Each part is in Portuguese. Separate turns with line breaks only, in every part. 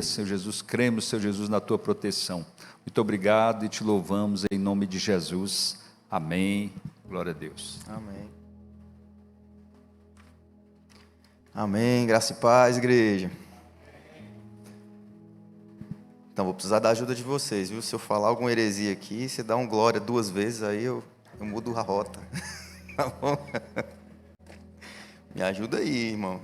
Senhor Jesus, cremos, Senhor Jesus, na tua proteção. Muito obrigado e te louvamos em nome de Jesus. Amém. Glória a Deus.
Amém. Amém. Graça e paz, igreja. Então, vou precisar da ajuda de vocês, viu? Se eu falar alguma heresia aqui, você dá um glória 2 vezes, aí eu mudo a rota. Tá bom? Me ajuda aí, irmão.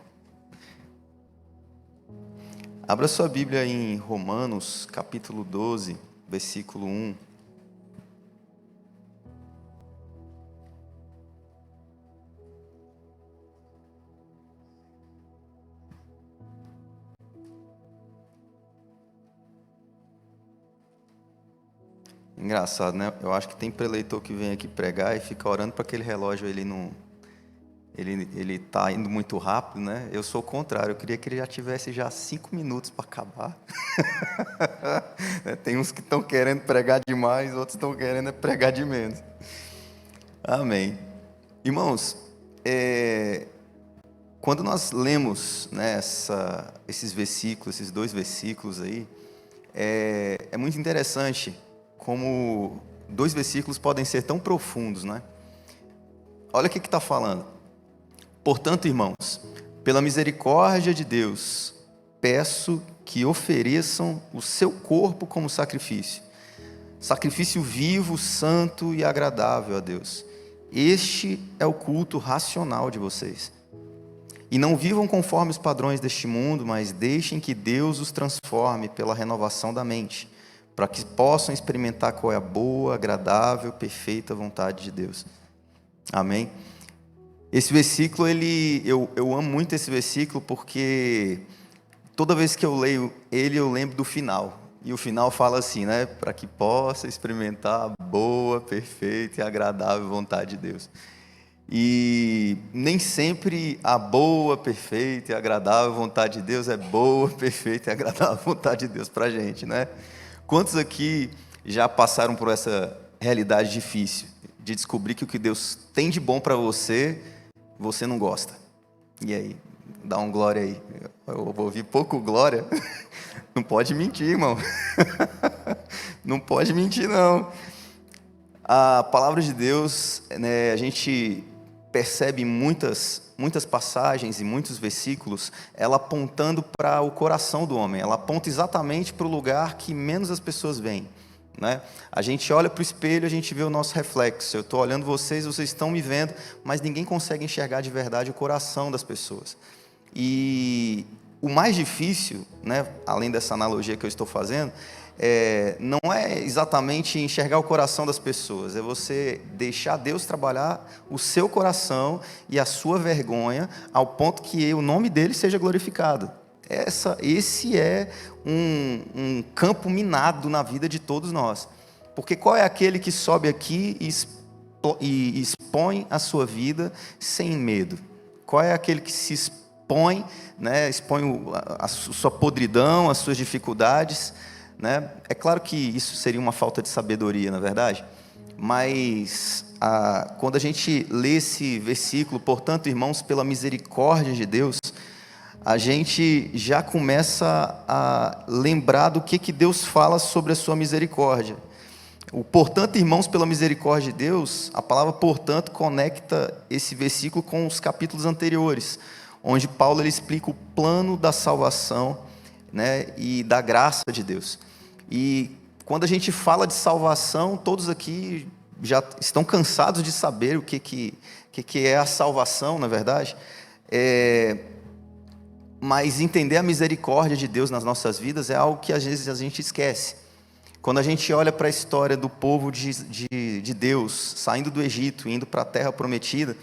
Abra sua Bíblia em Romanos, capítulo 12, versículo 1. Engraçado, né? Eu acho que tem preleitor que vem aqui pregar e fica orando para aquele relógio, ele tá indo muito rápido, né? Eu sou o contrário, eu queria que ele já tivesse 5 minutos para acabar. Tem uns que estão querendo pregar demais, outros estão querendo pregar de menos. Amém. Irmãos, quando nós lemos, né, esses versículos, esses 2 versículos aí, é muito interessante como 2 versículos podem ser tão profundos, né? Olha o que está falando. Portanto, irmãos, pela misericórdia de Deus, peço que ofereçam o seu corpo como sacrifício vivo, santo e agradável a Deus. Este é o culto racional de vocês. E não vivam conforme os padrões deste mundo, mas deixem que Deus os transforme pela renovação da mente, para que possam experimentar qual é a boa, agradável, perfeita vontade de Deus. Amém? Esse versículo, eu amo muito esse versículo, porque toda vez que eu leio ele, eu lembro do final. E o final fala assim, né? Para que possa experimentar a boa, perfeita e agradável vontade de Deus. E nem sempre a boa, perfeita e agradável vontade de Deus é boa, perfeita e agradável vontade de Deus para a gente, né? Quantos aqui já passaram por essa realidade difícil de descobrir que o que Deus tem de bom para você, você não gosta? E aí? Dá um glória aí. Eu vou ouvir pouco glória. Não pode mentir, irmão. Não pode mentir, não. A palavra de Deus, né, a gente percebe muitas passagens e muitos versículos, ela apontando para o coração do homem. Ela aponta exatamente para o lugar que menos as pessoas veem, né? A gente olha para o espelho, a gente vê o nosso reflexo. Eu estou olhando vocês estão me vendo, mas ninguém consegue enxergar de verdade o coração das pessoas. E o mais difícil, né, além dessa analogia que eu estou fazendo, não é exatamente enxergar o coração das pessoas, é você deixar Deus trabalhar o seu coração e a sua vergonha ao ponto que o nome dele seja glorificado. Esse é um campo minado na vida de todos nós. Porque qual é aquele que sobe aqui e expõe a sua vida sem medo? Qual é aquele que se expõe, né, expõe a sua podridão, as suas dificuldades, né? É claro que isso seria uma falta de sabedoria, na é verdade? Mas quando a gente lê esse versículo, portanto, irmãos, pela misericórdia de Deus, a gente já começa a lembrar do que Deus fala sobre a sua misericórdia. Portanto, irmãos, pela misericórdia de Deus, a palavra portanto conecta esse versículo com os capítulos anteriores, onde Paulo ele explica o plano da salvação, né, e da graça de Deus. E quando a gente fala de salvação, todos aqui já estão cansados de saber o que é a salvação, na verdade. Mas entender a misericórdia de Deus nas nossas vidas é algo que às vezes a gente esquece. Quando a gente olha para a história do povo de Deus, saindo do Egito, indo para a terra prometida,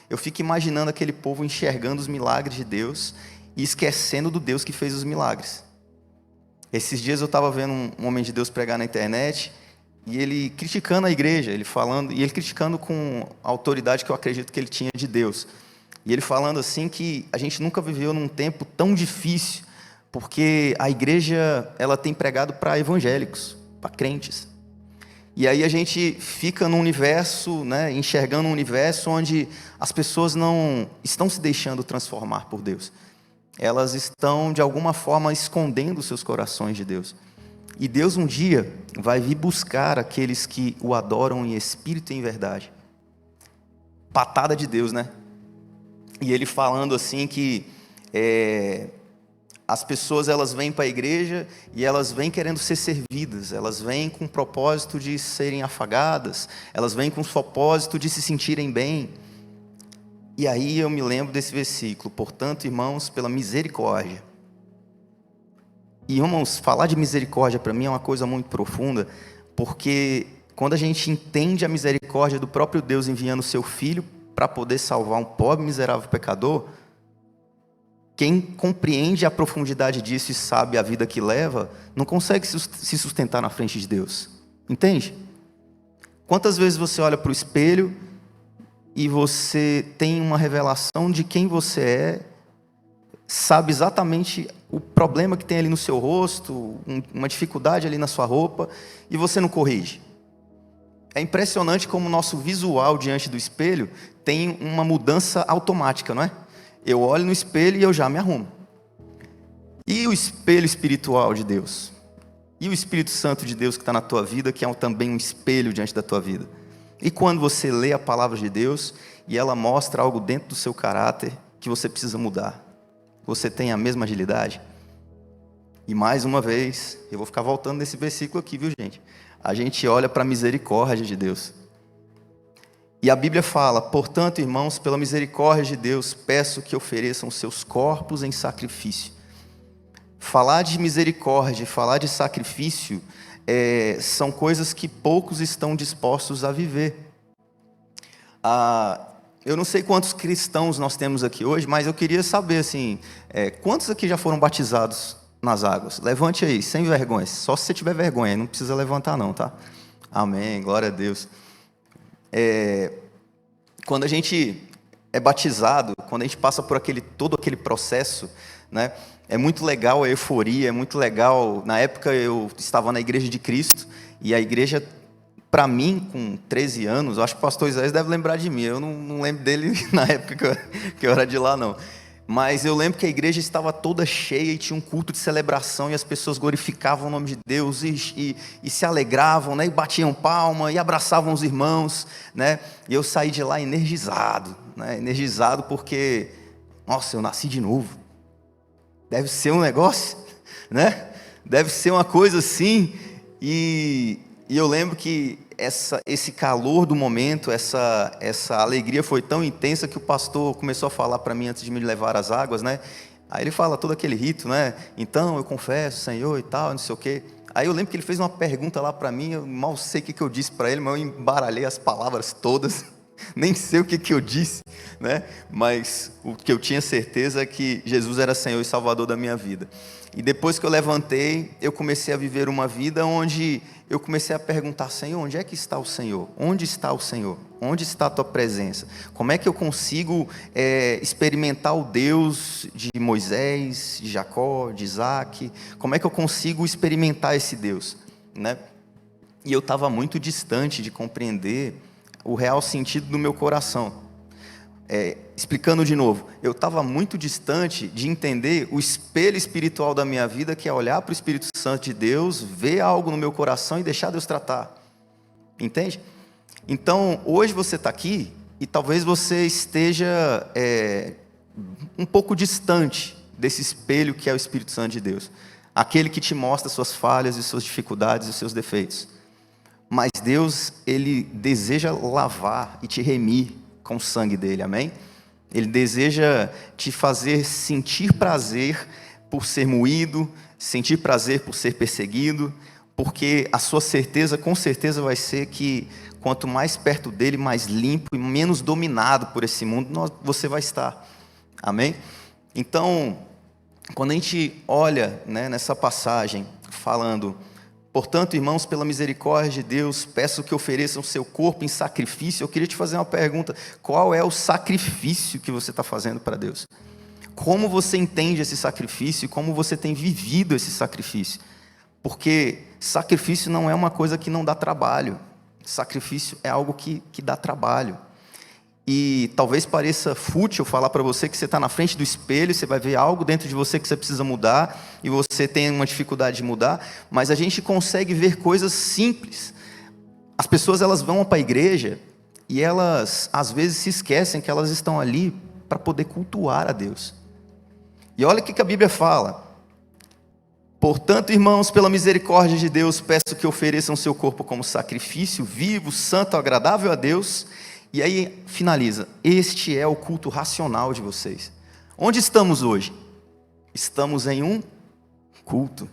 eu fico imaginando aquele povo enxergando os milagres de Deus e esquecendo do Deus que fez os milagres. Esses dias eu estava vendo um homem de Deus pregar na internet, e ele criticando a igreja, ele criticando com a autoridade que eu acredito que ele tinha de Deus. E ele falando assim que a gente nunca viveu num tempo tão difícil, porque a igreja ela tem pregado para evangélicos, para crentes. E aí a gente fica num universo, né, enxergando um universo onde as pessoas não estão se deixando transformar por Deus. elas estão de alguma forma escondendo seus corações de Deus. E Deus um dia vai vir buscar aqueles que o adoram em espírito e em verdade. Patada de Deus, né? E ele falando assim que as pessoas, elas vêm para a igreja e elas vêm querendo ser servidas, elas vêm com o propósito de serem afagadas, elas vêm com o propósito de se sentirem bem. E aí eu me lembro desse versículo: portanto, irmãos, pela misericórdia. E, irmãos, falar de misericórdia para mim é uma coisa muito profunda, porque quando a gente entende a misericórdia do próprio Deus enviando o seu Filho para poder salvar um pobre, miserável pecador, quem compreende a profundidade disso e sabe a vida que leva, não consegue se sustentar na frente de Deus. Entende? Quantas vezes você olha para o espelho e você tem uma revelação de quem você é, sabe exatamente o problema que tem ali no seu rosto, uma dificuldade ali na sua roupa, e você não corrige? É impressionante como o nosso visual diante do espelho tem uma mudança automática, não é? Eu olho no espelho e eu já me arrumo. E o espelho espiritual de Deus? E o Espírito Santo de Deus que está na tua vida, que é também um espelho diante da tua vida? E quando você lê a palavra de Deus e ela mostra algo dentro do seu caráter que você precisa mudar, você tem a mesma agilidade? E mais uma vez, eu vou ficar voltando nesse versículo aqui, viu, gente? A gente olha para a misericórdia de Deus. E a Bíblia fala: portanto, irmãos, pela misericórdia de Deus, peço que ofereçam seus corpos em sacrifício. Falar de misericórdia, falar de sacrifício, são coisas que poucos estão dispostos a viver. Eu não sei quantos cristãos nós temos aqui hoje, mas eu queria saber, assim, quantos aqui já foram batizados nas águas? Levante aí, sem vergonha. Só se você tiver vergonha, não precisa levantar não, tá? Amém, glória a Deus. Quando a gente é batizado, quando a gente passa por todo aquele processo, né, é muito legal a euforia, é muito legal. Na época eu estava na Igreja de Cristo, e a igreja, para mim, com 13 anos, acho que o pastor Isaías deve lembrar de mim, eu não lembro dele na época que eu era de lá, não. Mas eu lembro que a igreja estava toda cheia e tinha um culto de celebração e as pessoas glorificavam o nome de Deus e se alegravam, né? E batiam palma e abraçavam os irmãos, né? E eu saí de lá energizado, né? Energizado porque, nossa, eu nasci de novo. Deve ser um negócio, né? Deve ser uma coisa assim. E eu lembro que esse calor do momento, essa alegria foi tão intensa que o pastor começou a falar para mim antes de me levar às águas, né? Aí ele fala todo aquele rito, né? Então eu confesso, Senhor, e tal, não sei o quê. Aí eu lembro que ele fez uma pergunta lá para mim, eu mal sei o que eu disse para ele, mas eu embaralhei as palavras todas, nem sei o que eu disse, né? Mas o que eu tinha certeza é que Jesus era Senhor e Salvador da minha vida. E depois que eu levantei, eu comecei a viver uma vida onde eu comecei a perguntar: Senhor, onde é que está o Senhor? Onde está o Senhor? Onde está a Tua presença? Como é que eu consigo experimentar o Deus de Moisés, de Jacó, de Isaac? Como é que eu consigo experimentar esse Deus, né? E eu estava muito distante de compreender o real sentido do meu coração. Explicando de novo, eu estava muito distante de entender o espelho espiritual da minha vida, que é olhar para o Espírito Santo de Deus, ver algo no meu coração e deixar Deus tratar. Entende? Então, hoje você está aqui e talvez você esteja um pouco distante desse espelho que é o Espírito Santo de Deus. Aquele que te mostra suas falhas e suas dificuldades e seus defeitos. Mas Deus, Ele deseja lavar e te remir com o sangue dele, amém? Ele deseja te fazer sentir prazer por ser moído, sentir prazer por ser perseguido, porque a sua certeza, com certeza, vai ser que quanto mais perto dele, mais limpo e menos dominado por esse mundo você vai estar, amém? Então, quando a gente olha, né, nessa passagem, falando: portanto, irmãos, pela misericórdia de Deus, peço que ofereçam o seu corpo em sacrifício. Eu queria te fazer uma pergunta: qual é o sacrifício que você está fazendo para Deus? Como você entende esse sacrifício e como você tem vivido esse sacrifício? Porque sacrifício não é uma coisa que não dá trabalho. Sacrifício é algo que dá trabalho. e talvez pareça fútil falar para você que você está na frente do espelho, você vai ver algo dentro de você que você precisa mudar, e você tem uma dificuldade de mudar, mas a gente consegue ver coisas simples. As pessoas, elas vão para a igreja, e elas, às vezes, se esquecem que elas estão ali para poder cultuar a Deus. E olha o que a Bíblia fala: portanto, irmãos, pela misericórdia de Deus, peço que ofereçam seu corpo como sacrifício vivo, santo, agradável a Deus. E aí finaliza: este é o culto racional de vocês. Onde estamos hoje? Estamos em um culto.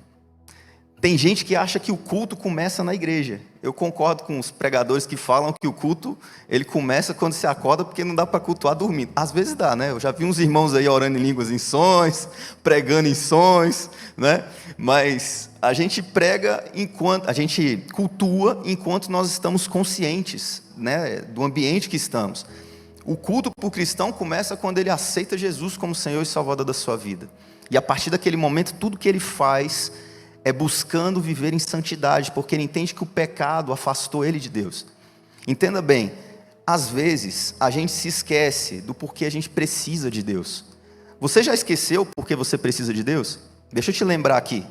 Tem gente que acha que o culto começa na igreja. Eu concordo com os pregadores que falam que o culto, ele começa quando se acorda, porque não dá para cultuar dormindo. Às vezes dá, né? Eu já vi uns irmãos aí orando em línguas em sonhos, pregando em sonhos, né? Mas a gente prega enquanto, a gente cultua enquanto nós estamos conscientes, né, do ambiente que estamos. O culto para o cristão começa quando ele aceita Jesus como Senhor e Salvador da sua vida. E a partir daquele momento, tudo que ele faz é buscando viver em santidade, porque ele entende que o pecado afastou ele de Deus. Entenda bem, às vezes a gente se esquece do porquê a gente precisa de Deus. Você já esqueceu porque você precisa de Deus? Deixa eu te lembrar aqui.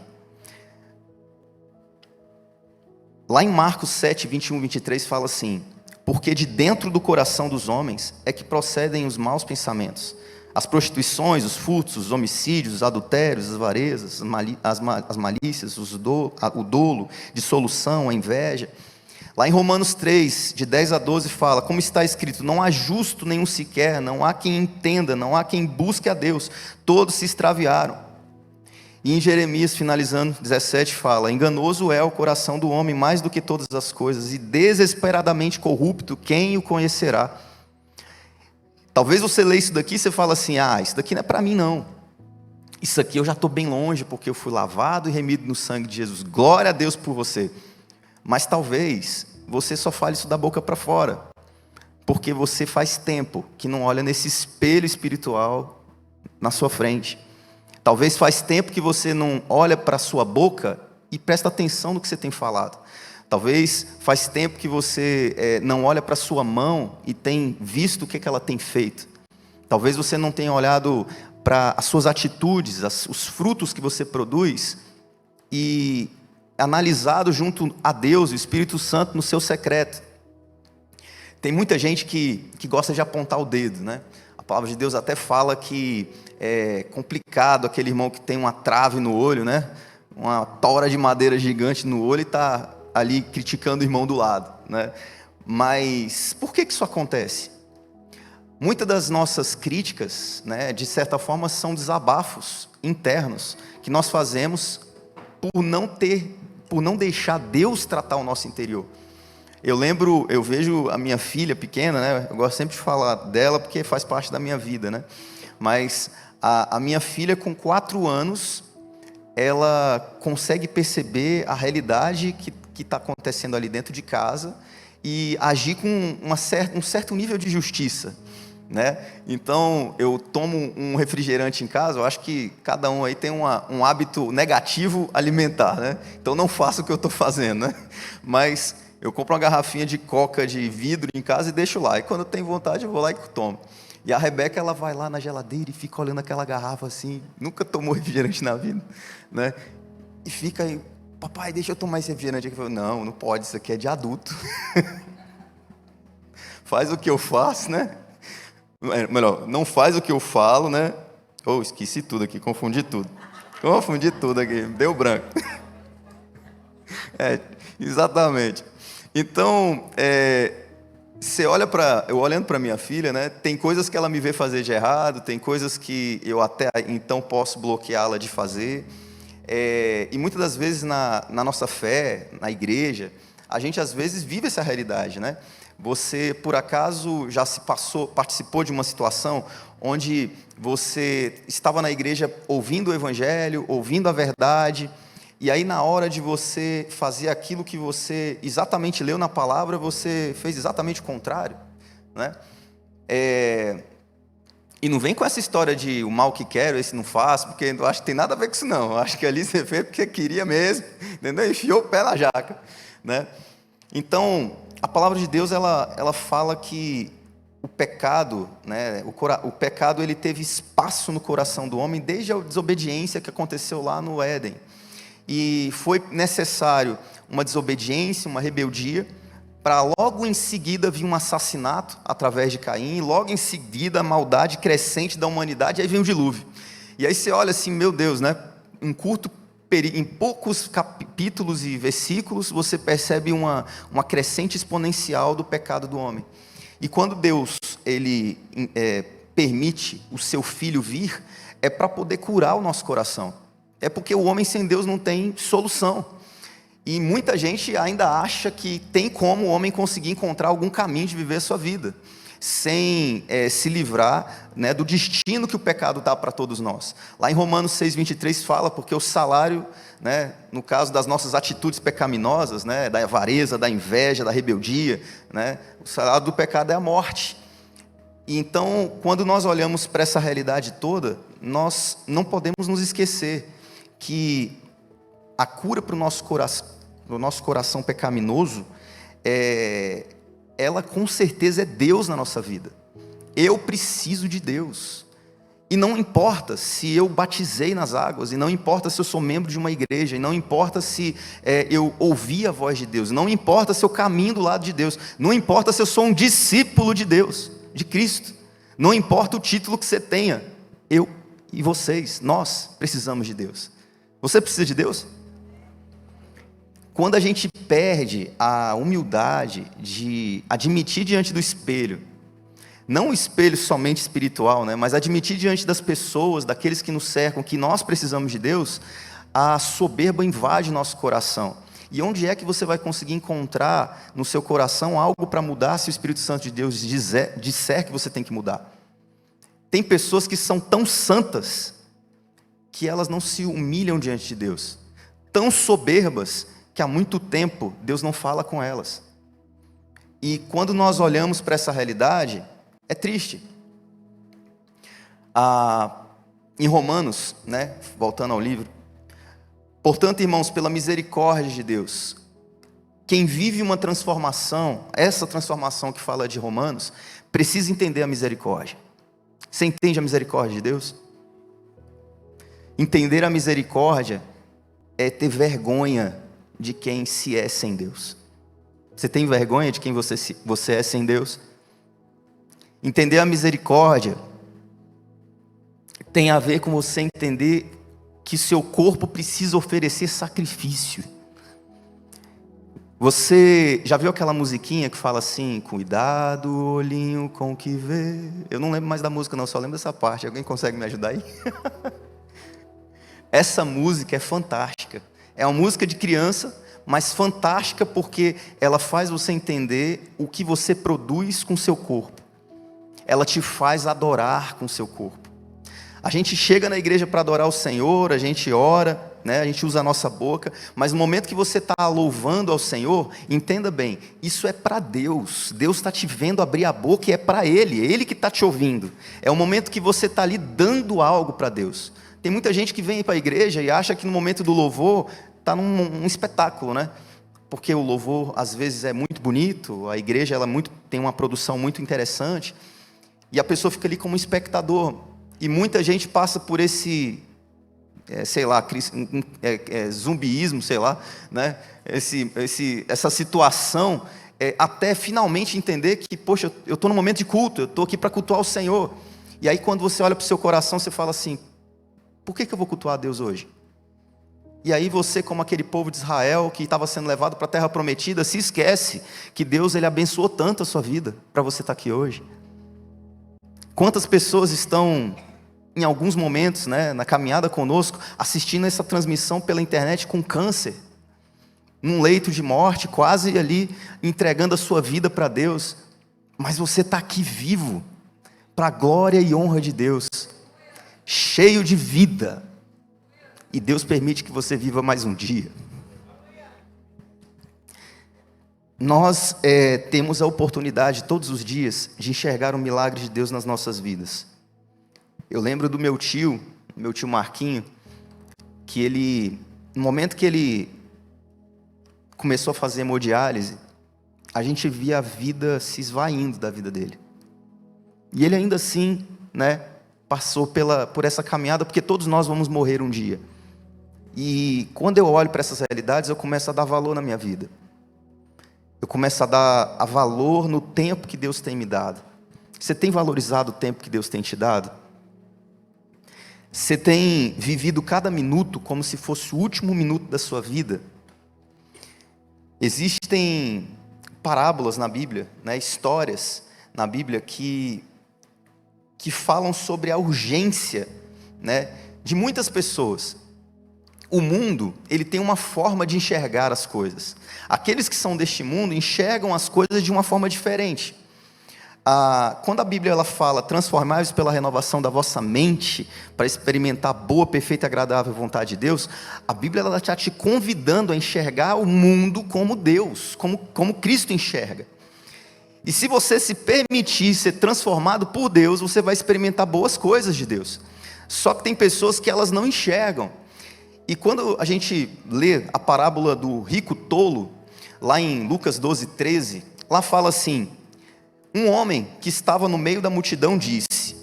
Lá em Marcos 7, 21, 23 fala assim: porque de dentro do coração dos homens é que procedem os maus pensamentos, as prostituições, os furtos, os homicídios, os adultérios, as avarezas, as malícias, o dolo, dissolução, a inveja. Lá em Romanos 3, de 10 a 12 fala: como está escrito, não há justo nenhum sequer, não há quem entenda, não há quem busque a Deus, todos se extraviaram. E em Jeremias, finalizando, 17 fala: enganoso é o coração do homem mais do que todas as coisas, e desesperadamente corrupto, quem o conhecerá? Talvez você leia isso daqui e você fala assim: ah, isso daqui não é para mim não. Isso aqui eu já estou bem longe, porque eu fui lavado e remido no sangue de Jesus. Glória a Deus por você. Mas talvez você só fale isso da boca para fora, porque você faz tempo que não olha nesse espelho espiritual na sua frente. Talvez faz tempo que você não olha para a sua boca e presta atenção no que você tem falado. Talvez faz tempo que você não olha para a sua mão e tem visto o que ela tem feito. Talvez você não tenha olhado para as suas atitudes, os frutos que você produz e analisado junto a Deus, o Espírito Santo, no seu secreto. Tem muita gente que gosta de apontar o dedo, né? A palavra de Deus até fala que é complicado aquele irmão que tem uma trave no olho, né? Uma tora de madeira gigante no olho e está ali criticando o irmão do lado, né? Mas por que isso acontece? Muitas das nossas críticas, né, de certa forma, são desabafos internos que nós fazemos por não deixar Deus tratar o nosso interior. Eu vejo a minha filha pequena, né? Eu gosto sempre de falar dela porque faz parte da minha vida, né? Mas a minha filha, com 4 anos, ela consegue perceber a realidade que está acontecendo ali dentro de casa e agir com um certo nível de justiça, né? Então, eu tomo um refrigerante em casa, eu acho que cada um aí tem um hábito negativo alimentar, né? Então, não faço o que eu estou fazendo, né? Mas eu compro uma garrafinha de coca de vidro em casa e deixo lá. E quando eu tenho vontade, eu vou lá e tomo. E a Rebeca, ela vai lá na geladeira e fica olhando aquela garrafa assim, nunca tomou refrigerante na vida, né? E fica aí: papai, deixa eu tomar esse refrigerante aqui. Eu falo: não pode, isso aqui é de adulto. Faz o que eu faço, né? Melhor, não faz o que eu falo, né? Esqueci tudo aqui, confundi tudo aqui, deu branco. Exatamente. Então, eu olhando para minha filha, né? Tem coisas que ela me vê fazer de errado, tem coisas que eu até então posso bloqueá-la de fazer. E muitas das vezes na nossa fé, na igreja, a gente às vezes vive essa realidade, né? Você, por acaso, já participou de uma situação onde você estava na igreja ouvindo o evangelho, ouvindo a verdade, e aí na hora de você fazer aquilo que você exatamente leu na palavra, você fez exatamente o contrário, né? E não vem com essa história de o mal que quero, esse não faço, porque eu acho que tem nada a ver com isso não. Eu acho que ali você fez porque queria mesmo, entendeu? Enfiou o pé na jaca, né? Então, a palavra de Deus, ela fala que o pecado, né, o pecado ele teve espaço no coração do homem desde a desobediência que aconteceu lá no Éden. E foi necessário uma desobediência, uma rebeldia, para logo em seguida vir um assassinato através de Caim, e logo em seguida a maldade crescente da humanidade, e aí vem o dilúvio. E aí você olha assim, meu Deus, né? Em poucos capítulos e versículos, você percebe uma crescente exponencial do pecado do homem. E quando Deus ele permite o seu Filho vir, é para poder curar o nosso coração. É porque o homem sem Deus não tem solução. E muita gente ainda acha que tem como o homem conseguir encontrar algum caminho de viver a sua vida, sem se livrar, né, do destino que o pecado dá para todos nós. Lá em Romanos 6,23 fala, porque o salário, né, no caso das nossas atitudes pecaminosas, né, da avareza, da inveja, da rebeldia, né, o salário do pecado é a morte. E então, quando nós olhamos para essa realidade toda, nós não podemos nos esquecer que a cura para o nosso coração pecaminoso, ela com certeza é Deus na nossa vida. Eu preciso de Deus. E não importa se eu batizei nas águas, e não importa se eu sou membro de uma igreja, e não importa se eu ouvi a voz de Deus, não importa se eu caminho do lado de Deus, não importa se eu sou um discípulo de Deus, de Cristo, não importa o título que você tenha, eu e vocês, nós precisamos de Deus. Você precisa de Deus? Quando a gente perde a humildade de admitir diante do espelho, não o espelho somente espiritual, né, mas admitir diante das pessoas, daqueles que nos cercam, que nós precisamos de Deus, a soberba invade nosso coração. E onde é que você vai conseguir encontrar no seu coração algo para mudar se o Espírito Santo de Deus disser que você tem que mudar? Tem pessoas que são tão santas que elas não se humilham diante de Deus, tão soberbas que há muito tempo Deus não fala com elas. E quando nós olhamos para essa realidade, é triste. Em Romanos, né, voltando ao livro, portanto, irmãos, pela misericórdia de Deus, quem vive uma transformação, essa transformação que fala de Romanos, precisa entender a misericórdia. Você entende a misericórdia de Deus? Entender a misericórdia é ter vergonha de quem se é sem Deus. Você tem vergonha de quem você é sem Deus? Entender a misericórdia tem a ver com você entender que seu corpo precisa oferecer sacrifício. Você já viu aquela musiquinha que fala assim, cuidado, olhinho com o que vê? Eu não lembro mais da música não, só lembro dessa parte. Alguém consegue me ajudar aí? Essa música é fantástica. É uma música de criança, mas fantástica porque ela faz você entender o que você produz com seu corpo. Ela te faz adorar com seu corpo. A gente chega na igreja para adorar o Senhor, a gente ora, né, a gente usa a nossa boca, mas no momento que você está louvando ao Senhor, entenda bem, isso é para Deus. Deus está te vendo abrir a boca e é para Ele, é Ele que está te ouvindo. É o momento que você está ali dando algo para Deus. Tem muita gente que vem para a igreja e acha que no momento do louvor está num espetáculo, né? Porque o louvor às vezes é muito bonito, a igreja tem uma produção muito interessante, e a pessoa fica ali como um espectador. E muita gente passa por esse, zumbiísmo, né? Essa situação, até finalmente entender que, poxa, eu estou no momento de culto, eu estou aqui para cultuar o Senhor. E aí quando você olha para o seu coração, você fala assim, por que eu vou cultuar a Deus hoje? E aí você, como aquele povo de Israel que estava sendo levado para a terra prometida, se esquece que Deus ele abençoou tanto a sua vida para você estar aqui hoje. Quantas pessoas estão, em alguns momentos, né, na caminhada conosco, assistindo essa transmissão pela internet com câncer, num leito de morte, quase ali entregando a sua vida para Deus, mas você está aqui vivo, para a glória e honra de Deus, cheio de vida, e Deus permite que você viva mais um dia. Nós temos a oportunidade todos os dias de enxergar o milagre de Deus nas nossas vidas. Eu lembro do meu tio Marquinho, que no momento que ele começou a fazer hemodiálise, a gente via a vida se esvaindo da vida dele. E ele ainda assim, né, passou por essa caminhada, porque todos nós vamos morrer um dia. E quando eu olho para essas realidades, eu começo a dar valor na minha vida. Eu começo a dar valor no tempo que Deus tem me dado. Você tem valorizado o tempo que Deus tem te dado? Você tem vivido cada minuto como se fosse o último minuto da sua vida? Existem parábolas na Bíblia, né, histórias na Bíblia que falam sobre a urgência, né, de muitas pessoas. O mundo, ele tem uma forma de enxergar as coisas. Aqueles que são deste mundo enxergam as coisas de uma forma diferente. Quando a Bíblia ela fala, transformai-vos pela renovação da vossa mente, para experimentar a boa, perfeita e agradável vontade de Deus, a Bíblia ela está te convidando a enxergar o mundo como Deus, como Cristo enxerga. E se você se permitir ser transformado por Deus, você vai experimentar boas coisas de Deus. Só que tem pessoas que elas não enxergam. E quando a gente lê a parábola do rico tolo, lá em Lucas 12:13, lá fala assim: um homem que estava no meio da multidão disse: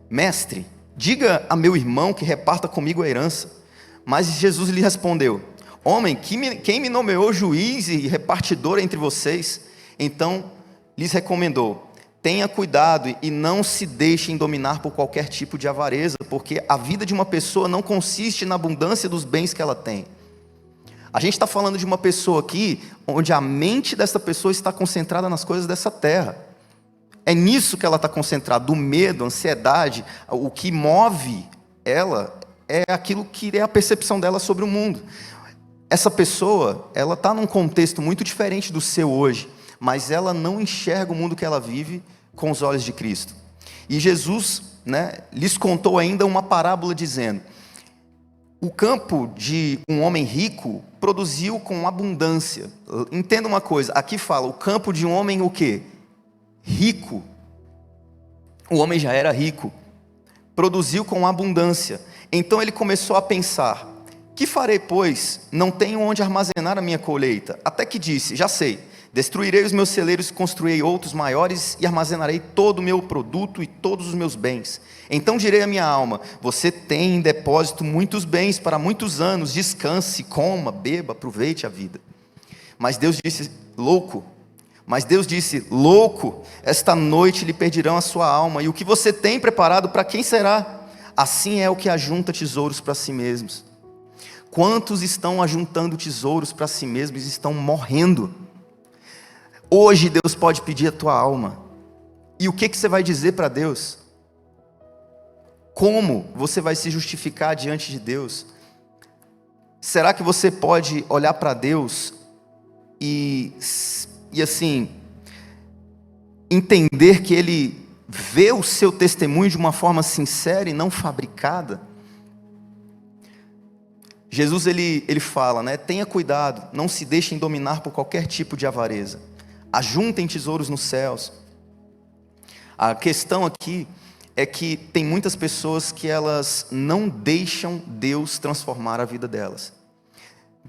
mestre, diga a meu irmão que reparta comigo a herança. Mas Jesus lhe respondeu: homem, quem me nomeou juiz e repartidor entre vocês? Então lhes recomendou: tenha cuidado e não se deixem dominar por qualquer tipo de avareza, porque a vida de uma pessoa não consiste na abundância dos bens que ela tem. A gente está falando de uma pessoa aqui, onde a mente dessa pessoa está concentrada nas coisas dessa terra. É nisso que ela está concentrada, do medo, ansiedade. O que move ela é aquilo que é a percepção dela sobre o mundo. Essa pessoa, ela está num contexto muito diferente do seu hoje, mas ela não enxerga o mundo que ela vive com os olhos de Cristo. E Jesus, né, lhes contou ainda uma parábola dizendo: o campo de um homem rico produziu com abundância. Entenda uma coisa, aqui fala, o campo de um homem o quê? Rico. O homem já era rico. Produziu com abundância. Então ele começou a pensar: que farei, pois? Não tenho onde armazenar a minha colheita. Até que disse: já sei, destruirei os meus celeiros e construirei outros maiores e armazenarei todo o meu produto e todos os meus bens. Então direi à minha alma: você tem em depósito muitos bens para muitos anos, descanse, coma, beba, aproveite a vida. Mas Deus disse: louco, esta noite lhe perdirão a sua alma, e o que você tem preparado para quem será? Assim é o que ajunta tesouros para si mesmos. Quantos estão ajuntando tesouros para si mesmos e estão morrendo? Hoje Deus pode pedir a tua alma. E o que você vai dizer para Deus? Como você vai se justificar diante de Deus? Será que você pode olhar para Deus e assim, entender que Ele vê o seu testemunho de uma forma sincera e não fabricada? Jesus ele fala, né? Tenha cuidado, não se deixem dominar por qualquer tipo de avareza. Ajuntem tesouros nos céus. A questão aqui é que tem muitas pessoas que elas não deixam Deus transformar a vida delas.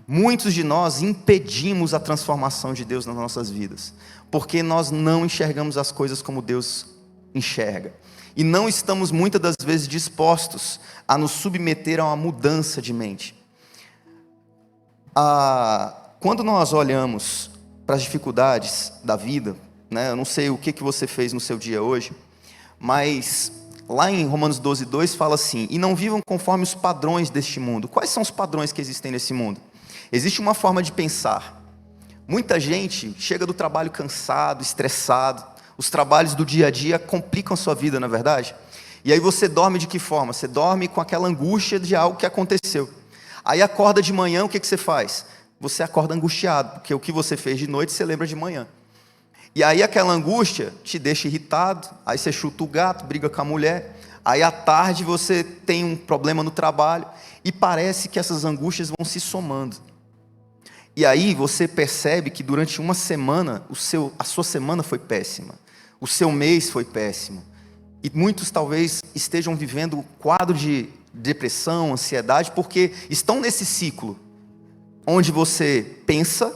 Muitos de nós impedimos a transformação de Deus nas nossas vidas, porque nós não enxergamos as coisas como Deus enxerga. E não estamos muitas das vezes dispostos a nos submeter a uma mudança de mente. Quando nós olhamos para as dificuldades da vida, né, eu não sei o que você fez no seu dia hoje, mas lá em Romanos 12:2 fala assim: e não vivam conforme os padrões deste mundo. Quais são os padrões que existem nesse mundo? Existe uma forma de pensar. Muita gente chega do trabalho cansado, estressado. Os trabalhos do dia a dia complicam a sua vida, não é verdade? E aí você dorme de que forma? Você dorme com aquela angústia de algo que aconteceu. Aí acorda de manhã, o que você faz? Você acorda angustiado, porque o que você fez de noite, você lembra de manhã. E aí aquela angústia te deixa irritado, aí você chuta o gato, briga com a mulher, aí à tarde você tem um problema no trabalho, e parece que essas angústias vão se somando. E aí você percebe que durante uma semana, a sua semana foi péssima, o seu mês foi péssimo. E muitos talvez estejam vivendo um quadro de depressão, ansiedade, porque estão nesse ciclo, onde você pensa,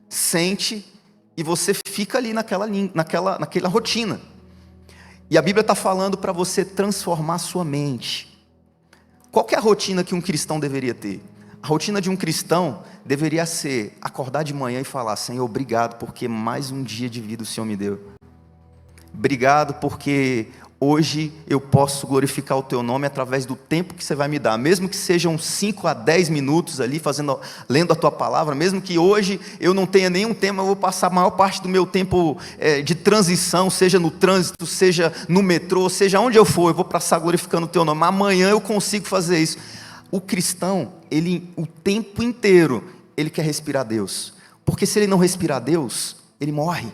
sente, e você fica ali naquela rotina. E a Bíblia está falando para você transformar sua mente. Qual que é a rotina que um cristão deveria ter? A rotina de um cristão deveria ser acordar de manhã e falar: Senhor, obrigado porque mais um dia de vida o Senhor me deu. Obrigado porque hoje eu posso glorificar o Teu nome através do tempo que você vai me dar. Mesmo que sejam 5 a 10 minutos ali, lendo a Tua palavra. Mesmo que hoje eu não tenha nenhum tempo, eu vou passar a maior parte do meu tempo de transição, seja no trânsito, seja no metrô, seja onde eu for, eu vou passar glorificando o Teu nome. Amanhã eu consigo fazer isso. O cristão, ele o tempo inteiro, ele quer respirar Deus. Porque se ele não respirar Deus, ele morre.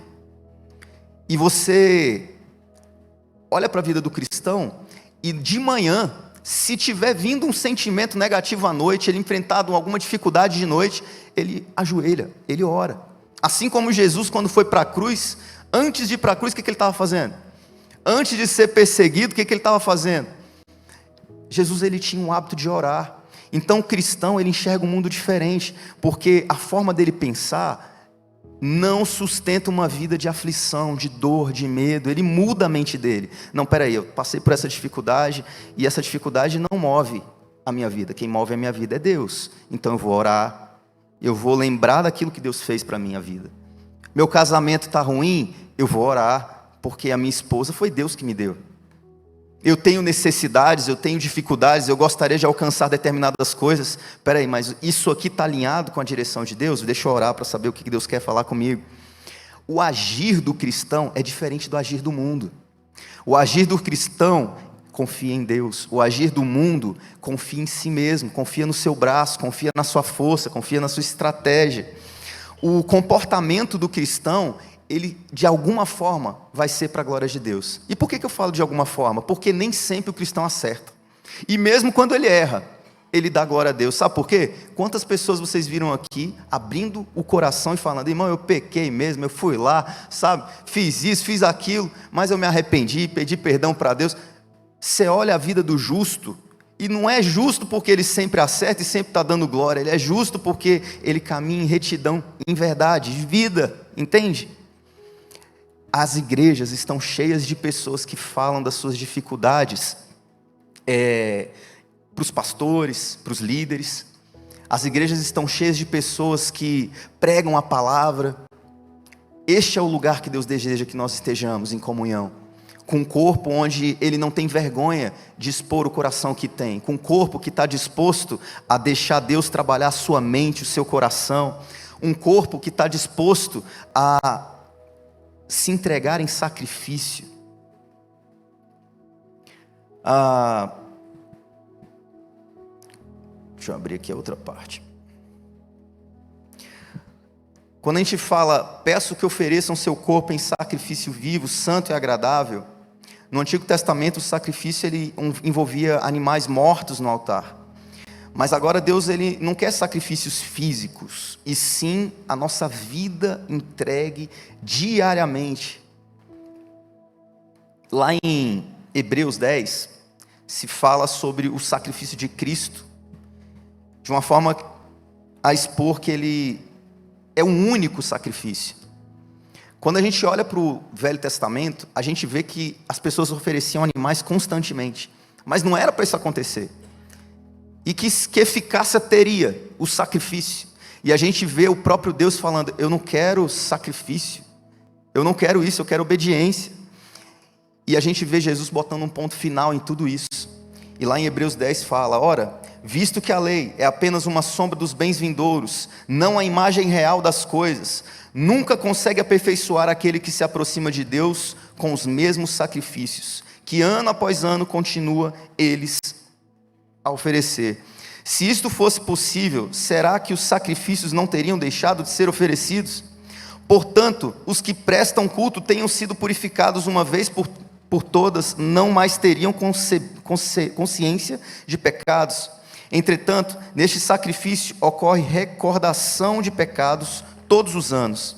E você olha para a vida do cristão e de manhã, se tiver vindo um sentimento negativo à noite, ele enfrentado alguma dificuldade de noite, ele ajoelha, ele ora. Assim como Jesus, quando foi para a cruz, antes de ir para a cruz, o que ele estava fazendo? Antes de ser perseguido, o que ele estava fazendo? Jesus, ele tinha um hábito de orar. Então o cristão, ele enxerga um mundo diferente, porque a forma dele pensar não sustenta uma vida de aflição, de dor, de medo. Ele muda a mente dele. Não, peraí, eu passei por essa dificuldade, e essa dificuldade não move a minha vida. Quem move a minha vida é Deus. Então eu vou orar, eu vou lembrar daquilo que Deus fez para a minha vida. Meu casamento está ruim, eu vou orar, porque a minha esposa foi Deus que me deu. Eu tenho necessidades, eu tenho dificuldades, eu gostaria de alcançar determinadas coisas. Peraí, mas isso aqui está alinhado com a direção de Deus? Deixa eu orar para saber o que Deus quer falar comigo. O agir do cristão é diferente do agir do mundo. O agir do cristão confia em Deus. O agir do mundo confia em si mesmo, confia no seu braço, confia na sua força, confia na sua estratégia. O comportamento do cristão, ele de alguma forma vai ser para a glória de Deus. E por que eu falo de alguma forma? Porque nem sempre o cristão acerta. E mesmo quando ele erra, ele dá glória a Deus. Sabe por quê? Quantas pessoas vocês viram aqui abrindo o coração e falando: irmão, eu pequei mesmo, eu fui lá, sabe, fiz isso, fiz aquilo, mas eu me arrependi, pedi perdão para Deus. Você olha a vida do justo, e não é justo porque ele sempre acerta e sempre está dando glória. Ele é justo porque ele caminha em retidão, em verdade, em vida, entende? As igrejas estão cheias de pessoas que falam das suas dificuldades para os pastores, para os líderes. As igrejas estão cheias de pessoas que pregam a palavra. Este é o lugar que Deus deseja que nós estejamos em comunhão, com um corpo onde ele não tem vergonha de expor o coração que tem, com um corpo que está disposto a deixar Deus trabalhar a sua mente, o seu coração, um corpo que está disposto a se entregar em sacrifício. Deixa eu abrir aqui a outra parte. Quando a gente fala: peço que ofereçam seu corpo em sacrifício vivo, santo e agradável, no Antigo Testamento o sacrifício ele envolvia animais mortos no altar. Mas agora Deus ele não quer sacrifícios físicos, e sim a nossa vida entregue diariamente. Lá em Hebreus 10, se fala sobre o sacrifício de Cristo, de uma forma a expor que ele é um único sacrifício. Quando a gente olha para o Velho Testamento, a gente vê que as pessoas ofereciam animais constantemente, mas não era para isso acontecer. E que eficácia teria o sacrifício? E a gente vê o próprio Deus falando: eu não quero sacrifício, eu não quero isso, eu quero obediência. E a gente vê Jesus botando um ponto final em tudo isso. E lá em Hebreus 10 fala: ora, visto que a lei é apenas uma sombra dos bens vindouros, não a imagem real das coisas, nunca consegue aperfeiçoar aquele que se aproxima de Deus com os mesmos sacrifícios, que ano após ano continua eles a oferecer. Se isto fosse possível, será que os sacrifícios não teriam deixado de ser oferecidos? Portanto, os que prestam culto tenham sido purificados uma vez por todas, não mais teriam consciência de pecados. Entretanto, neste sacrifício ocorre recordação de pecados todos os anos,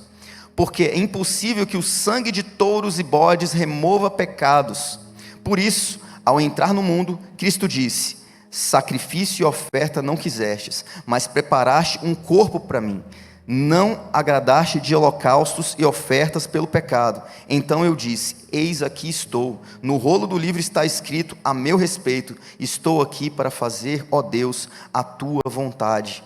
porque é impossível que o sangue de touros e bodes remova pecados. Por isso, ao entrar no mundo, Cristo disse: sacrifício e oferta não quisestes, mas preparaste um corpo para mim. Não agradaste de holocaustos e ofertas pelo pecado. Então eu disse: eis aqui estou. No rolo do livro está escrito a meu respeito. Estou aqui para fazer, ó Deus, a tua vontade.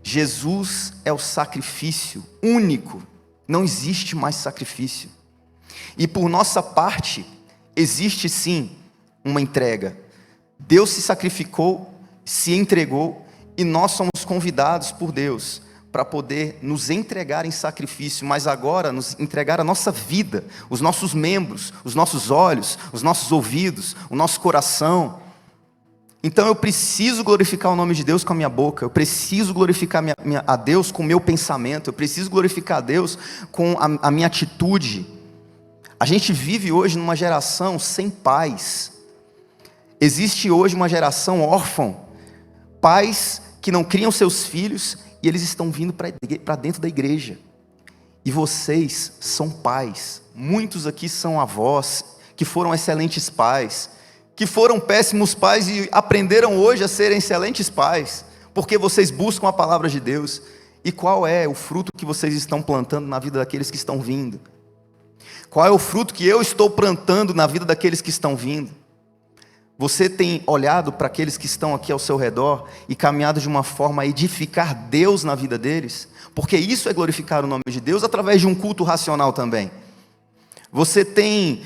Jesus é o sacrifício único. Não existe mais sacrifício. E por nossa parte, existe sim uma entrega. Deus se sacrificou, se entregou, e nós somos convidados por Deus para poder nos entregar em sacrifício, mas agora nos entregar a nossa vida, os nossos membros, os nossos olhos, os nossos ouvidos, o nosso coração. Então eu preciso glorificar o nome de Deus com a minha boca, eu preciso glorificar a Deus com o meu pensamento, eu preciso glorificar a Deus com a minha atitude. A gente vive hoje numa geração sem pais. Existe hoje uma geração órfã, pais que não criam seus filhos e eles estão vindo para dentro da igreja. E vocês são pais, muitos aqui são avós, que foram excelentes pais, que foram péssimos pais e aprenderam hoje a serem excelentes pais, porque vocês buscam a palavra de Deus. E qual é o fruto que vocês estão plantando na vida daqueles que estão vindo? Qual é o fruto que eu estou plantando na vida daqueles que estão vindo? Você tem olhado para aqueles que estão aqui ao seu redor e caminhado de uma forma a edificar Deus na vida deles? Porque isso é glorificar o nome de Deus através de um culto racional também. Você tem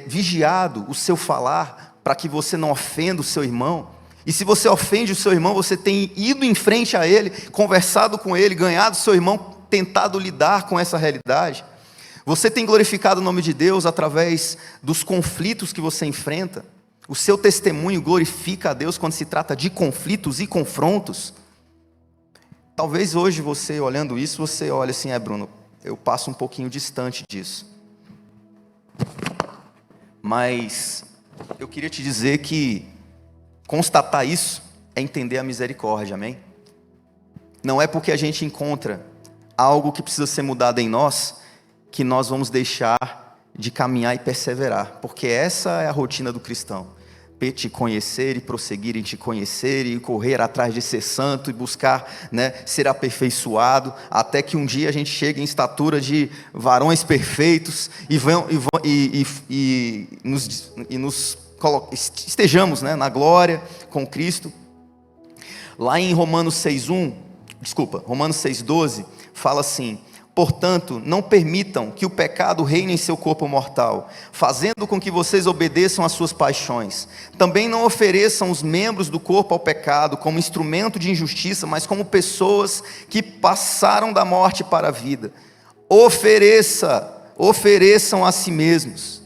vigiado o seu falar para que você não ofenda o seu irmão? E se você ofende o seu irmão, você tem ido em frente a ele, conversado com ele, ganhado o seu irmão, tentado lidar com essa realidade? Você tem glorificado o nome de Deus através dos conflitos que você enfrenta? O seu testemunho glorifica a Deus quando se trata de conflitos e confrontos? Talvez hoje você, olhando isso, você olhe assim: Bruno, eu passo um pouquinho distante disso. Mas eu queria te dizer que constatar isso é entender a misericórdia, amém? Não é porque a gente encontra algo que precisa ser mudado em nós, que nós vamos deixar de caminhar e perseverar, porque essa é a rotina do cristão: te conhecer e prosseguir em te conhecer e correr atrás de ser santo e buscar, ser aperfeiçoado, até que um dia a gente chegue em estatura de varões perfeitos estejamos na glória com Cristo. Lá em Romanos 6:12 fala assim: portanto, não permitam que o pecado reine em seu corpo mortal, fazendo com que vocês obedeçam às suas paixões. Também não ofereçam os membros do corpo ao pecado como instrumento de injustiça, mas como pessoas que passaram da morte para a vida. Ofereçam a si mesmos.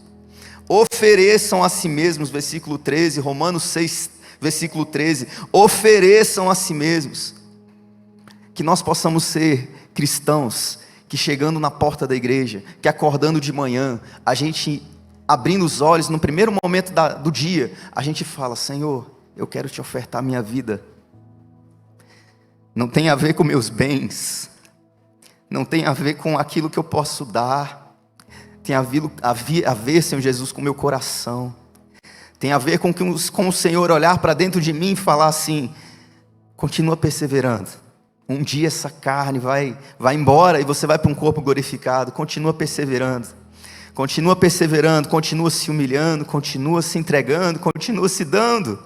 Ofereçam a si mesmos, versículo 13, Romanos 6, versículo 13. Ofereçam a si mesmos. Que nós possamos ser cristãos que, chegando na porta da igreja, que acordando de manhã, a gente abrindo os olhos no primeiro momento do dia, a gente fala: Senhor, eu quero te ofertar minha vida. Não tem a ver com meus bens, não tem a ver com aquilo que eu posso dar, tem a ver, Senhor Jesus, com o meu coração, tem a ver com o Senhor olhar para dentro de mim e falar assim: continua perseverando. Um dia essa carne vai embora e você vai para um corpo glorificado. Continua perseverando, continua se humilhando, continua se entregando, continua se dando,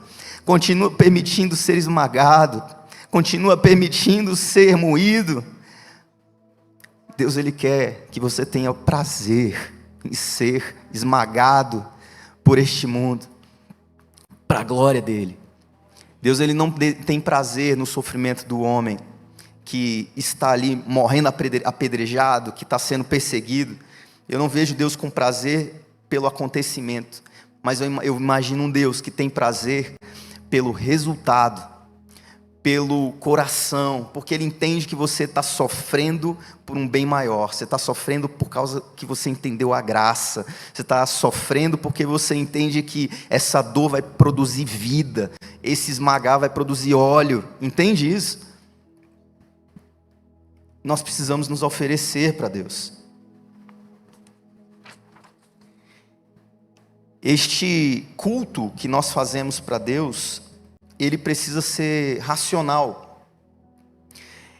continua permitindo ser esmagado, continua permitindo ser moído. Deus, Ele quer que você tenha prazer em ser esmagado por este mundo, para a glória dEle. Deus, Ele não tem prazer no sofrimento do homem que está ali morrendo apedrejado, que está sendo perseguido. Eu não vejo Deus com prazer pelo acontecimento, mas eu imagino um Deus que tem prazer pelo resultado, pelo coração, porque Ele entende que você está sofrendo por um bem maior, você está sofrendo por causa que você entendeu a graça, você está sofrendo porque você entende que essa dor vai produzir vida, esse esmagar vai produzir óleo, entende isso? Nós precisamos nos oferecer para Deus. Este culto que nós fazemos para Deus, ele precisa ser racional.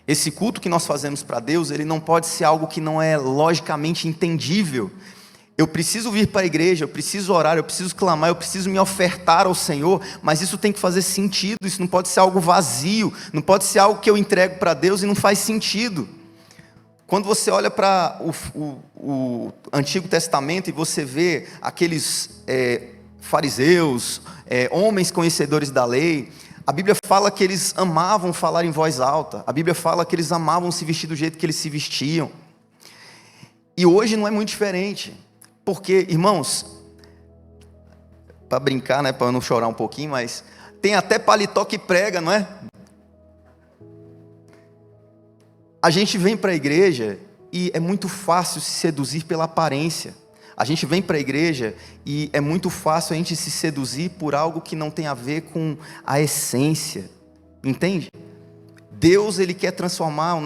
Esse culto que nós fazemos para Deus, ele não pode ser algo que não é logicamente entendível. Eu preciso vir para a igreja, eu preciso orar, eu preciso clamar, eu preciso me ofertar ao Senhor, mas isso tem que fazer sentido, isso não pode ser algo vazio, não pode ser algo que eu entrego para Deus e não faz sentido. Quando você olha para o Antigo Testamento e você vê aqueles fariseus, homens conhecedores da lei, a Bíblia fala que eles amavam falar em voz alta, a Bíblia fala que eles amavam se vestir do jeito que eles se vestiam. E hoje não é muito diferente, porque, irmãos, para brincar, né, para eu não chorar um pouquinho, mas tem até paletó que prega, não é? A gente vem para a igreja e é muito fácil se seduzir pela aparência. A gente vem para a igreja e é muito fácil a gente se seduzir por algo que não tem a ver com a essência. Entende? Deus, Ele quer transformar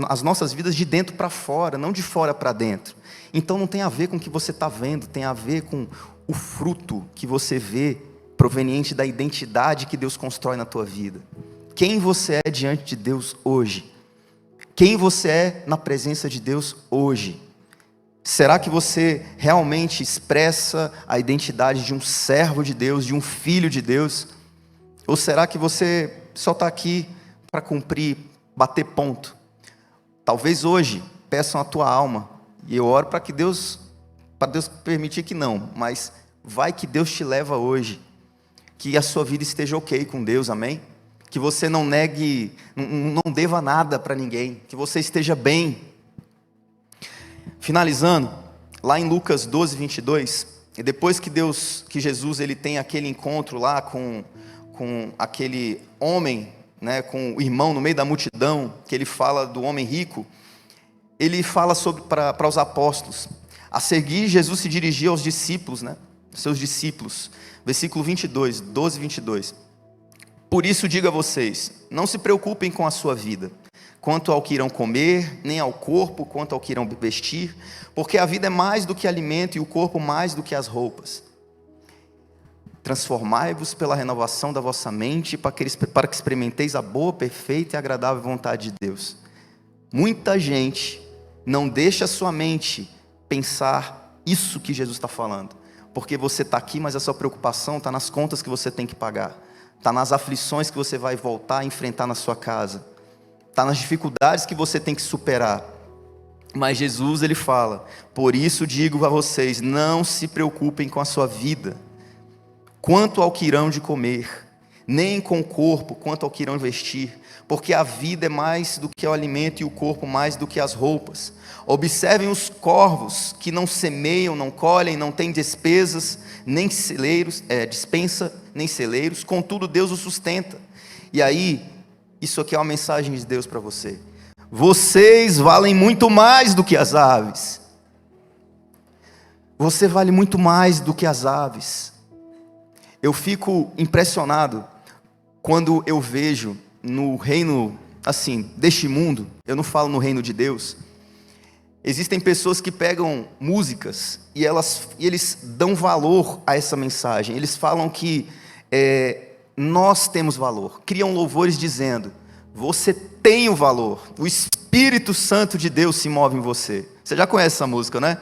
as nossas vidas de dentro para fora, não de fora para dentro. Então não tem a ver com o que você está vendo, tem a ver com o fruto que você vê proveniente da identidade que Deus constrói na tua vida. Quem você é diante de Deus hoje? Quem você é na presença de Deus hoje? Será que você realmente expressa a identidade de um servo de Deus, de um filho de Deus? Ou será que você só está aqui para cumprir, bater ponto? Talvez hoje peçam a tua alma, e eu oro para Deus permitir que não, mas vai que Deus te leva hoje, que a sua vida esteja ok com Deus, amém? Que você não negue, não deva nada para ninguém, que você esteja bem. Finalizando, lá em Lucas 12, 22, e depois que Jesus ele tem aquele encontro lá com aquele homem, né, com o irmão no meio da multidão, que ele fala do homem rico, ele fala para os apóstolos. A seguir, Jesus se dirigia aos discípulos, né, seus discípulos, versículo 22, 12, 22. Por isso digo a vocês, não se preocupem com a sua vida, quanto ao que irão comer, nem ao corpo, quanto ao que irão vestir, porque a vida é mais do que alimento e o corpo mais do que as roupas. Transformai-vos pela renovação da vossa mente, para que experimenteis a boa, perfeita e agradável vontade de Deus. Muita gente não deixa a sua mente pensar isso que Jesus está falando, porque você está aqui, mas a sua preocupação está nas contas que você tem que pagar, está nas aflições que você vai voltar a enfrentar na sua casa, está nas dificuldades que você tem que superar. Mas Jesus, ele fala, por isso digo a vocês, não se preocupem com a sua vida, quanto ao que irão de comer, nem com o corpo, quanto ao que irão vestir, porque a vida é mais do que o alimento e o corpo mais do que as roupas. Observem os corvos, que não semeiam, não colhem, não têm despesas, nem celeiros, dispensa, nem celeiros, contudo Deus os sustenta. E aí, isso aqui é uma mensagem de Deus para você. Vocês valem muito mais do que as aves. Você vale muito mais do que as aves. Eu fico impressionado quando eu vejo no reino, assim, deste mundo, eu não falo no reino de Deus, existem pessoas que pegam músicas e eles dão valor a essa mensagem. Eles falam que nós temos valor. Criam louvores dizendo, você tem o valor. O Espírito Santo de Deus se move em você. Você já conhece essa música, né?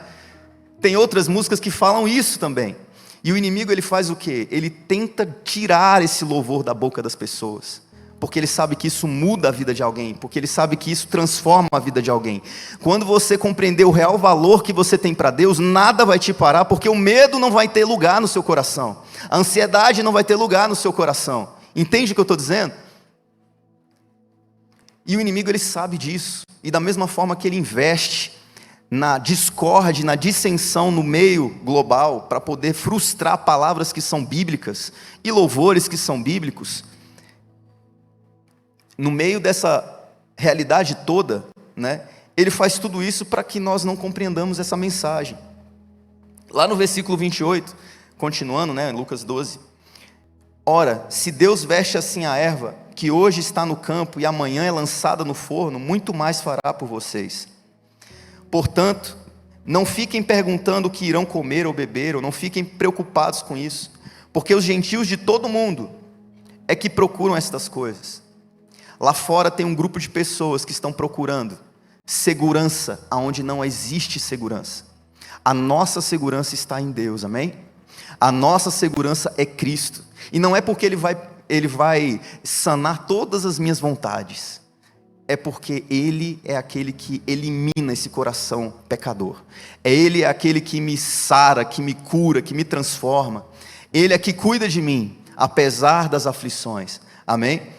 Tem outras músicas que falam isso também. E o inimigo, ele faz o quê? Ele tenta tirar esse louvor da boca das pessoas. Porque ele sabe que isso muda a vida de alguém. Porque ele sabe que isso transforma a vida de alguém. Quando você compreender o real valor que você tem para Deus, nada vai te parar, porque o medo não vai ter lugar no seu coração. A ansiedade não vai ter lugar no seu coração. Entende o que eu estou dizendo? E o inimigo, ele sabe disso. E da mesma forma que ele investe na discórdia, na dissensão no meio global, para poder frustrar palavras que são bíblicas e louvores que são bíblicos, no meio dessa realidade toda, né, ele faz tudo isso para que nós não compreendamos essa mensagem. Lá no versículo 28, continuando, né, Lucas 12, ora, se Deus veste assim a erva, que hoje está no campo e amanhã é lançada no forno, muito mais fará por vocês. Portanto, não fiquem perguntando o que irão comer ou beber, ou não fiquem preocupados com isso, porque os gentios de todo mundo é que procuram estas coisas. Lá fora tem um grupo de pessoas que estão procurando segurança aonde não existe segurança. A nossa segurança está em Deus, amém? A nossa segurança é Cristo. E não é porque Ele vai sanar todas as minhas vontades. É porque Ele é aquele que elimina esse coração pecador. Ele é aquele que me sara, que me cura, que me transforma. Ele é que cuida de mim, apesar das aflições. Amém?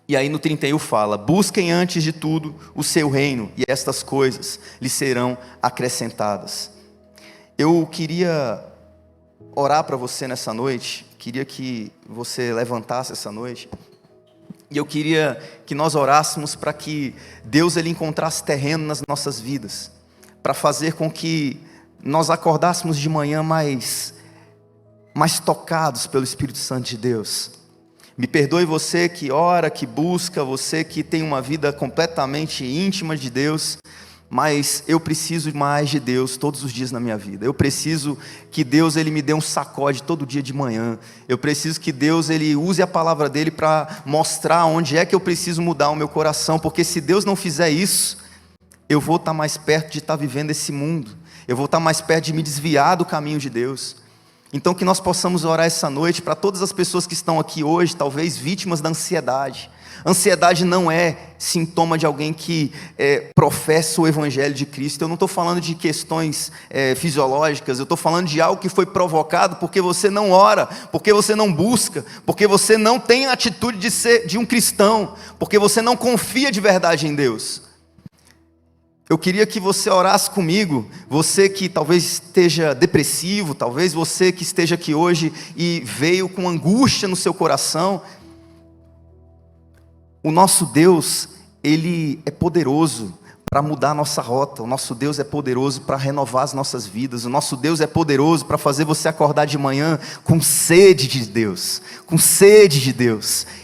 E aí no 31 fala: busquem antes de tudo o seu reino, e estas coisas lhes serão acrescentadas. Eu queria orar para você nessa noite, queria que você levantasse essa noite, e eu queria que nós orássemos para que Deus ele encontrasse terreno nas nossas vidas, para fazer com que nós acordássemos de manhã mais tocados pelo Espírito Santo de Deus. Me perdoe você que ora, que busca, você que tem uma vida completamente íntima de Deus, mas eu preciso mais de Deus todos os dias na minha vida. Eu preciso que Deus ele me dê um sacode todo dia de manhã. Eu preciso que Deus ele use a palavra dele para mostrar onde é que eu preciso mudar o meu coração, porque se Deus não fizer isso, eu vou estar mais perto de estar vivendo esse mundo. Eu vou estar mais perto de me desviar do caminho de Deus. Então que nós possamos orar essa noite para todas as pessoas que estão aqui hoje, talvez vítimas da ansiedade. Ansiedade não é sintoma de alguém que professa o Evangelho de Cristo. Eu não estou falando de questões fisiológicas, eu estou falando de algo que foi provocado porque você não ora, porque você não busca, porque você não tem a atitude de ser de um cristão, porque você não confia de verdade em Deus. Eu queria que você orasse comigo, você que talvez esteja depressivo, talvez você que esteja aqui hoje e veio com angústia no seu coração. O nosso Deus, Ele é poderoso para mudar a nossa rota. O nosso Deus é poderoso para renovar as nossas vidas. O nosso Deus é poderoso para fazer você acordar de manhã com sede de Deus,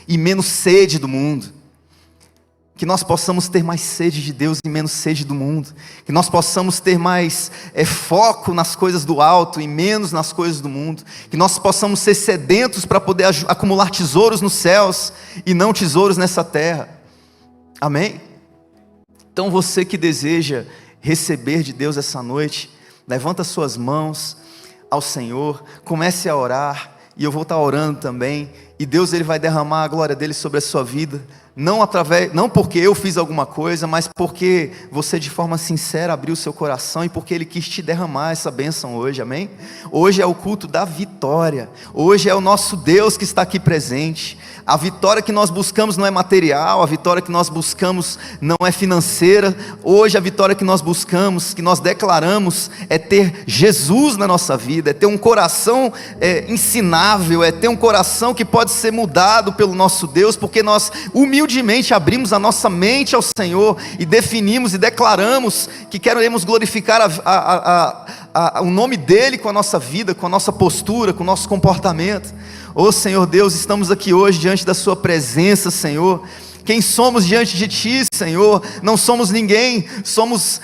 e menos sede do mundo. Que nós possamos ter mais sede de Deus e menos sede do mundo. Que nós possamos ter mais foco nas coisas do alto e menos nas coisas do mundo. Que nós possamos ser sedentos para poder acumular tesouros nos céus e não tesouros nessa terra. Amém? Então você que deseja receber de Deus essa noite, levanta suas mãos ao Senhor, comece a orar, e eu vou estar orando também, e Deus ele vai derramar a glória dele sobre a sua vida. Não porque eu fiz alguma coisa, mas porque você de forma sincera abriu o seu coração e porque Ele quis te derramar essa bênção hoje, amém? Hoje é o culto da vitória, hoje é o nosso Deus que está aqui presente. A vitória que nós buscamos não é material, a vitória que nós buscamos não é financeira. Hoje a vitória que nós buscamos, que nós declaramos, é ter Jesus na nossa vida, é ter um coração ensinável, é ter um coração que pode ser mudado pelo nosso Deus, porque nós humildemente abrimos a nossa mente ao Senhor e definimos e declaramos que queremos glorificar o nome dEle com a nossa vida, com a nossa postura, com o nosso comportamento. Ô Senhor Deus, estamos aqui hoje diante da Sua presença, Senhor. Quem somos diante de Ti, Senhor? Não somos ninguém, somos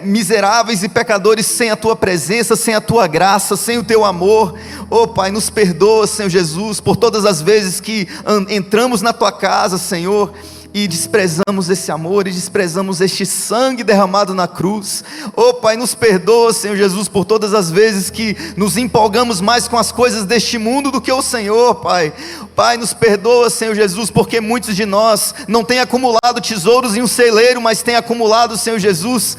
miseráveis e pecadores sem a Tua presença, sem a Tua graça, sem o Teu amor. Ô Pai, nos perdoa, Senhor Jesus, por todas as vezes que entramos na Tua casa, Senhor, e desprezamos esse amor, e desprezamos este sangue derramado na cruz. Oh Pai, nos perdoa, Senhor Jesus, por todas as vezes que nos empolgamos mais com as coisas deste mundo do que o Senhor, Pai. Pai, nos perdoa, Senhor Jesus, porque muitos de nós não têm acumulado tesouros em um celeiro, mas têm acumulado, Senhor Jesus,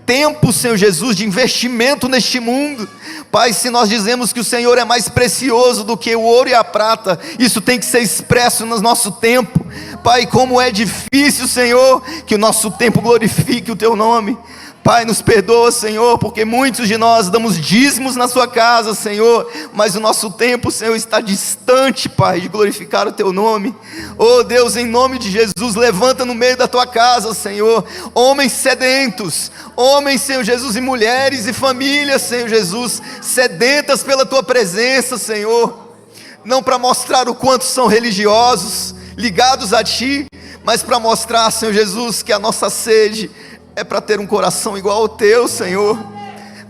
tempo, Senhor Jesus, de investimento neste mundo. Pai, se nós dizemos que o Senhor é mais precioso do que o ouro e a prata, isso tem que ser expresso no nosso tempo. Pai, como é difícil, Senhor, que o nosso tempo glorifique o Teu nome. Pai, nos perdoa, Senhor, porque muitos de nós damos dízimos na Sua casa, Senhor, mas o nosso tempo, Senhor, está distante, Pai, de glorificar o Teu nome. Oh Deus, em nome de Jesus, levanta no meio da Tua casa, Senhor, homens sedentos, homens, Senhor Jesus, e mulheres e famílias, Senhor Jesus, sedentas pela Tua presença, Senhor, não para mostrar o quanto são religiosos, ligados a Ti, mas para mostrar, Senhor Jesus, que a nossa sede é para ter um coração igual ao Teu, Senhor.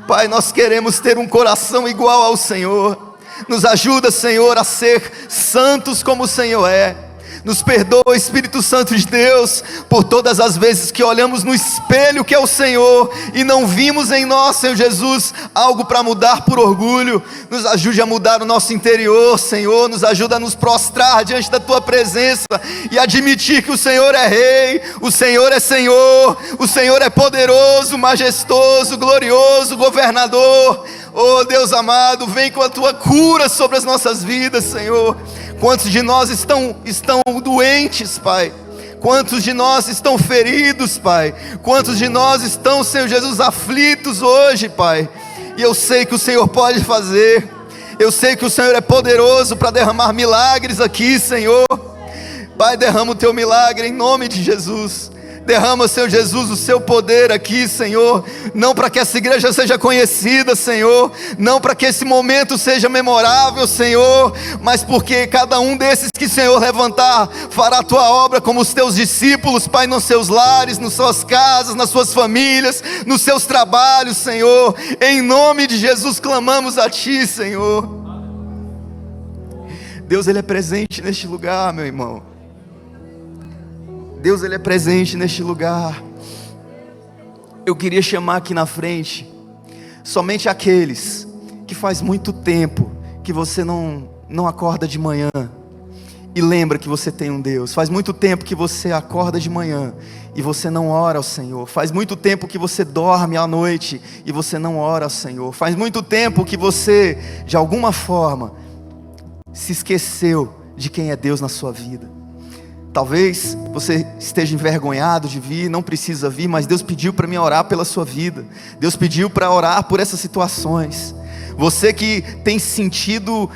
Pai, nós queremos ter um coração igual ao Senhor. Nos ajuda, Senhor, a ser santos como o Senhor é. Nos perdoa, Espírito Santo de Deus, por todas as vezes que olhamos no espelho que é o Senhor e não vimos em nós, Senhor Jesus, algo para mudar por orgulho. Nos ajude a mudar o nosso interior, Senhor. Nos ajuda a nos prostrar diante da Tua presença e admitir que o Senhor é Rei, o Senhor é Senhor, o Senhor é poderoso, majestoso, glorioso, governador. Oh Deus amado, vem com a Tua cura sobre as nossas vidas, Senhor. Quantos de nós estão doentes, Pai? Quantos de nós estão feridos, Pai? Quantos de nós estão, Senhor Jesus, aflitos hoje, Pai? E eu sei que o Senhor pode fazer. Eu sei que o Senhor é poderoso para derramar milagres aqui, Senhor. Pai, derrama o Teu milagre em nome de Jesus. Derrama, Senhor Jesus, o Seu poder aqui, Senhor. Não para que essa igreja seja conhecida, Senhor. Não para que esse momento seja memorável, Senhor. Mas porque cada um desses que o Senhor levantar fará a Tua obra como os Teus discípulos, Pai, nos seus lares, nas suas casas, nas suas famílias, nos seus trabalhos, Senhor. Em nome de Jesus clamamos a Ti, Senhor. Deus, Ele é presente neste lugar, meu irmão. Deus, Ele é presente neste lugar. Eu queria chamar aqui na frente somente aqueles que faz muito tempo que você não acorda de manhã e lembra que você tem um Deus. Faz muito tempo que você acorda de manhã e você não ora ao Senhor. Faz muito tempo que você dorme à noite e você não ora ao Senhor. Faz muito tempo que você, de alguma forma, se esqueceu de quem é Deus na sua vida. Talvez você esteja envergonhado de vir, não precisa vir, mas Deus pediu para mim orar pela sua vida. Deus pediu para orar por essas situações. Você que tem sentido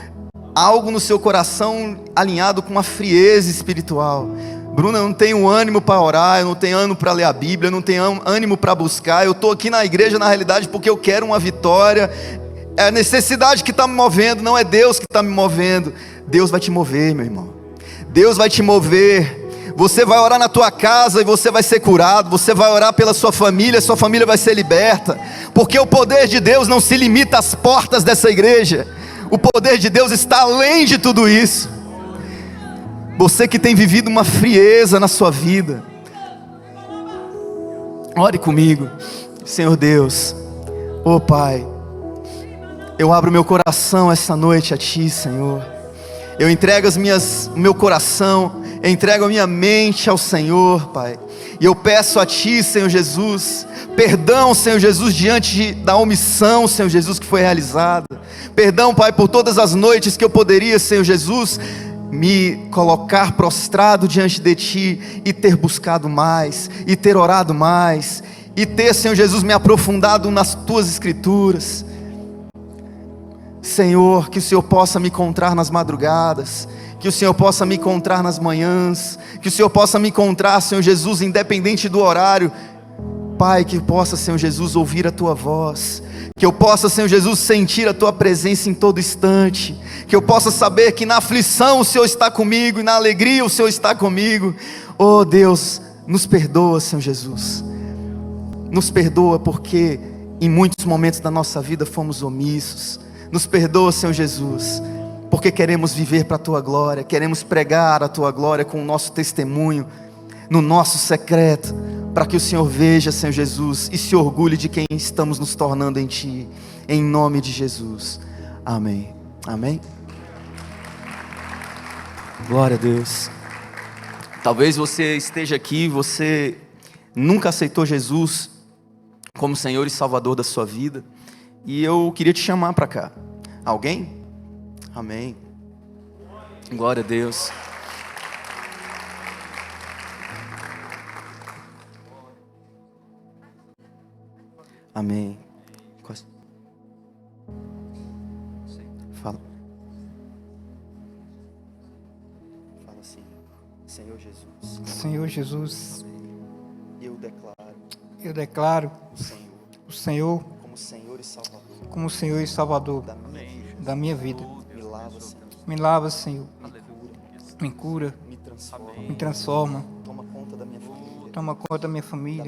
algo no seu coração alinhado com uma frieza espiritual. Bruna, eu não tenho ânimo para orar, eu não tenho ânimo para ler a Bíblia, eu não tenho ânimo para buscar. Eu estou aqui na igreja na realidade porque eu quero uma vitória. É a necessidade que está me movendo, não é Deus que está me movendo. Deus vai te mover, meu irmão. Deus vai te mover. Você vai orar na tua casa e você vai ser curado. Você vai orar pela sua família vai ser liberta. Porque o poder de Deus não se limita às portas dessa igreja. O poder de Deus está além de tudo isso. Você que tem vivido uma frieza na sua vida, ore comigo. Senhor Deus, oh Pai, eu abro meu coração essa noite a Ti, Senhor. Eu entrego o meu coração, eu entrego a minha mente ao Senhor, Pai. E eu peço a Ti, Senhor Jesus, perdão, Senhor Jesus, diante da omissão, Senhor Jesus, que foi realizada. Perdão, Pai, por todas as noites que eu poderia, Senhor Jesus, me colocar prostrado diante de Ti e ter buscado mais, e ter orado mais, e ter, Senhor Jesus, me aprofundado nas Tuas Escrituras. Senhor, que o Senhor possa me encontrar nas madrugadas, que o Senhor possa me encontrar nas manhãs, que o Senhor possa me encontrar, Senhor Jesus, independente do horário. Pai, que eu possa, Senhor Jesus, ouvir a Tua voz, que eu possa, Senhor Jesus, sentir a Tua presença em todo instante, que eu possa saber que na aflição o Senhor está comigo e na alegria o Senhor está comigo. Oh Deus, nos perdoa, Senhor Jesus, nos perdoa porque em muitos momentos da nossa vida fomos omissos. Nos perdoa, Senhor Jesus, porque queremos viver para a Tua glória, queremos pregar a Tua glória com o nosso testemunho, no nosso secreto, para que o Senhor veja, Senhor Jesus, e se orgulhe de quem estamos nos tornando em Ti, em nome de Jesus, amém, amém. Glória a Deus. Talvez você esteja aqui, você nunca aceitou Jesus como Senhor e Salvador da sua vida, e eu queria te chamar para cá. Alguém? Amém. Glória a Deus. Amém. Fala. Fala assim. Senhor Jesus.
Senhor Jesus,
Eu declaro
eu declaro
o Senhor
o Senhor
como Senhor e Salvador
como Senhor e Salvador
da minha vida.
da minha vida.
Me lava, Senhor.
Me lava, Senhor.
Me cura.
Me cura,
Me transforma.
me transforma.
Toma conta da minha família.
Toma conta da minha família,